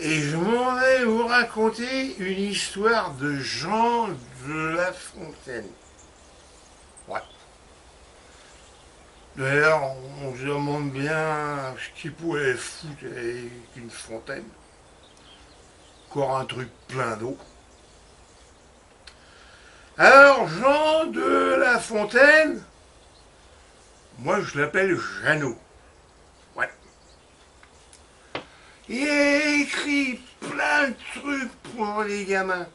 Et je m'en vais vous raconter une histoire de Jean de La Fontaine. Ouais. D'ailleurs, on se demande bien ce qu'il pouvait foutre avec une fontaine. Encore un truc plein d'eau. Alors, Jean de La Fontaine, moi je l'appelle Jeannot. Ouais. Il a écrit plein de trucs pour les gamins.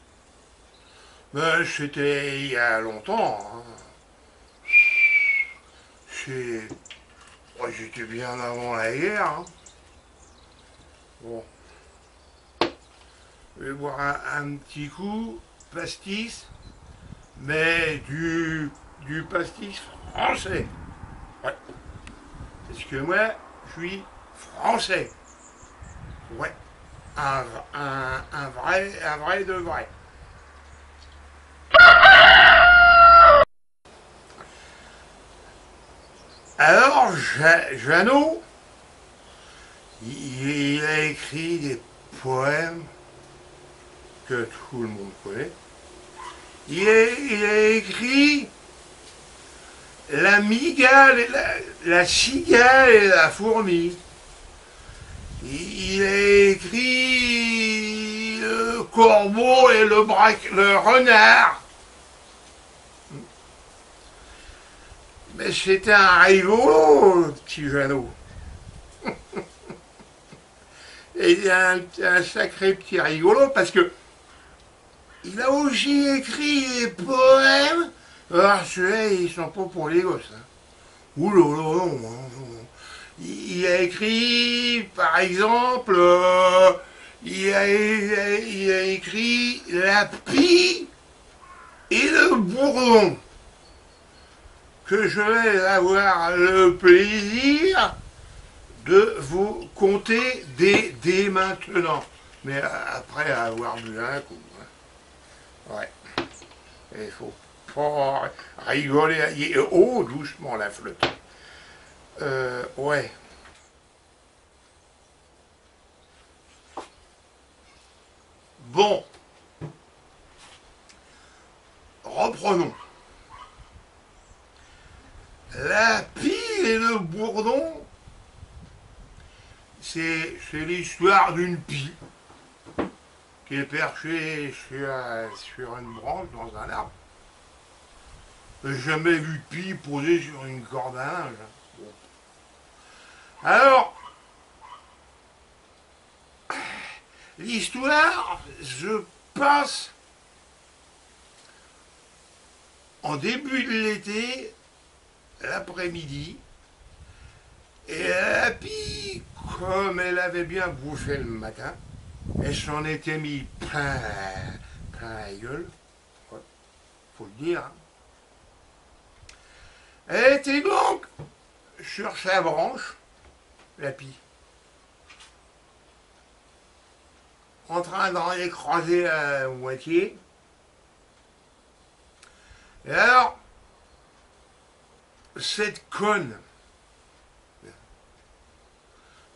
Mais c'était il y a longtemps. Hein. J'étais bien avant la guerre. Hein. Bon, je vais boire un petit coup, pastis, mais du pastis français. Ouais. Parce que moi, je suis français. Ouais. Un vrai de vrai. Alors, Jeannot, il a écrit des poèmes que tout le monde connaît. Il a écrit la migale, la cigale et la fourmi. Il a écrit le corbeau et le renard. Mais c'était un rigolo, le petit Jeannot. Et il a un sacré petit rigolo parce que il a aussi écrit des poèmes. Alors ceux-là, ils sont pas pour les gosses. Hein. Ouh là là, non, non. Il a écrit, par exemple, il a écrit La Pie et le Bourdon, que je vais avoir le plaisir de vous conter dès maintenant. Mais après avoir bu un coup. Hein. Ouais. Il faut pas rigoler. Oh, doucement la flotte. Ouais. Bon, reprenons. La Pie et le Bourdon, c'est l'histoire d'une pie qui est perchée sur une branche dans un arbre. J'ai jamais vu de pie posée sur une corde à linge. Bon. Alors, l'histoire se passe en début de l'été, l'après-midi, et la pie, comme elle avait bien bouffé le matin, elle s'en était mis plein la gueule, faut le dire. Hein. Elle était donc sur sa branche, la pie, en train d'en écraser la moitié. Et alors, cette conne,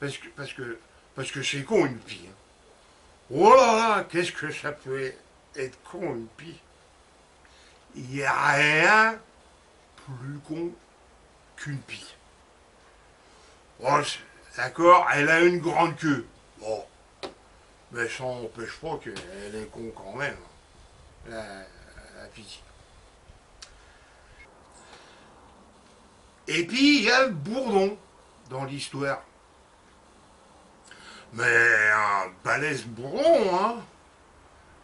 parce que c'est con une pie. Hein. Oh là là, qu'est-ce que ça peut être con une pie. Il n'y a rien plus con qu'une pie. Bon, d'accord, elle a une grande queue. Bon, mais ça n'empêche pas qu'elle est con quand même, la pie. Et puis, il y a le bourdon dans l'histoire. Mais un balèze bourdon, hein.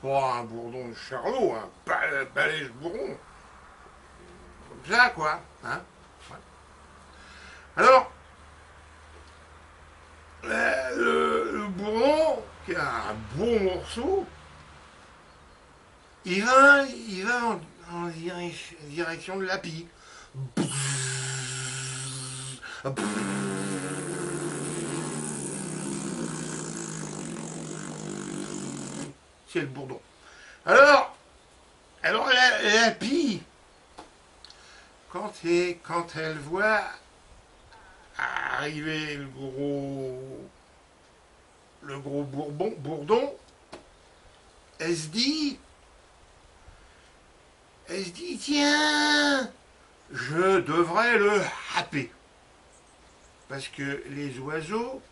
Pas un bourdon de Charlot, un balèze bourdon. Comme ça, quoi. Hein. Ouais. Alors, le bourdon, qui a un bon morceau, il va en direction de la pie. C'est le bourdon. Alors la pie, quand elle voit arriver le gros bourdon, elle se dit, tiens, je devrais le happer. Parce que les oiseaux,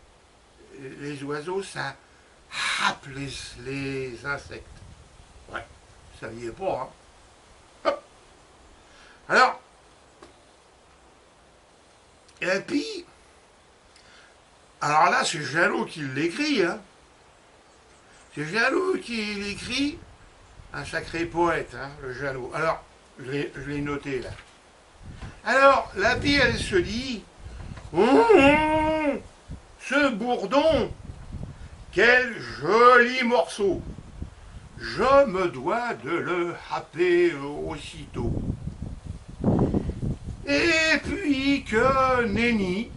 ça happe les insectes. Ouais, ça n'y est pas, hein. Hop. Alors, et puis, alors là, c'est Jalot qui l'écrit, hein. C'est Jalot qui l'écrit, un sacré poète, hein, le Jalot. Alors, je l'ai noté là. Alors, la pie, elle se dit, ce bourdon, quel joli morceau. Je me dois de le happer aussitôt. Et puis que nenni,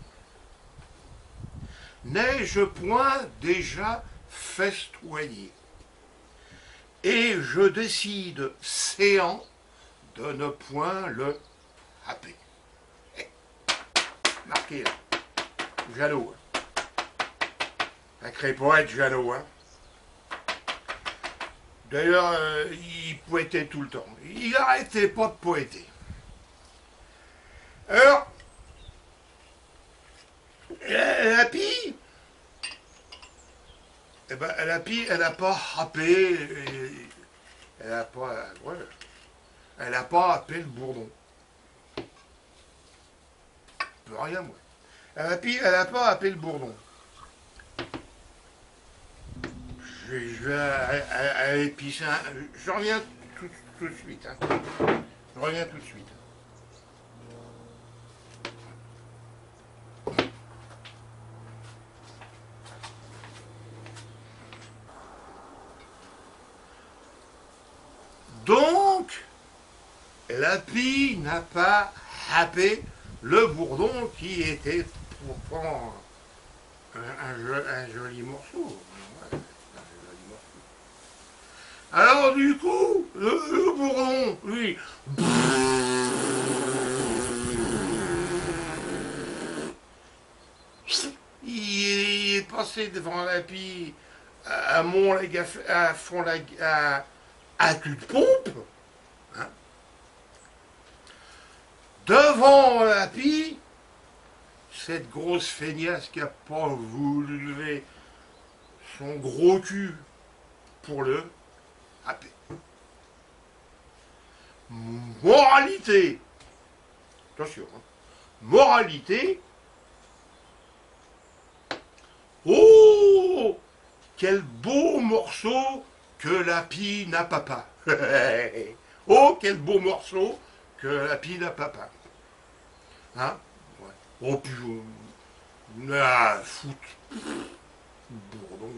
n'ai-je point déjà festoyé. Et je décide, séant, de ne point le happer. Marqué là. Jalot. Sacré poète Jalot. Hein. D'ailleurs, il poètait tout le temps. Il n'arrêtait pas de poéter. Alors, la pie, eh ben, elle n'a pas happé, elle n'a pas, ouais, elle n'a pas happé le bourdon. Je peux rien, moi. La pie, elle n'a pas happé le bourdon. Je vais à l'épicerie. Je reviens tout de suite. Hein. Je reviens tout de suite. Donc, la pie n'a pas happé le bourdon qui était pourtant un joli morceau. Ouais, un joli morceau. Alors du coup, le bourdon, lui, il est passé devant la pie à fond à toute pompe, hein. Devant la pie, cette grosse feignasse qui n'a pas voulu lever son gros cul pour le happer. Moralité, attention, hein. Moralité, oh, quel beau morceau que la pie n'a papa. Oh, quel beau morceau que la pie n'a papa. Hein? Ouais. Oh, puis, foutre. Bourdon.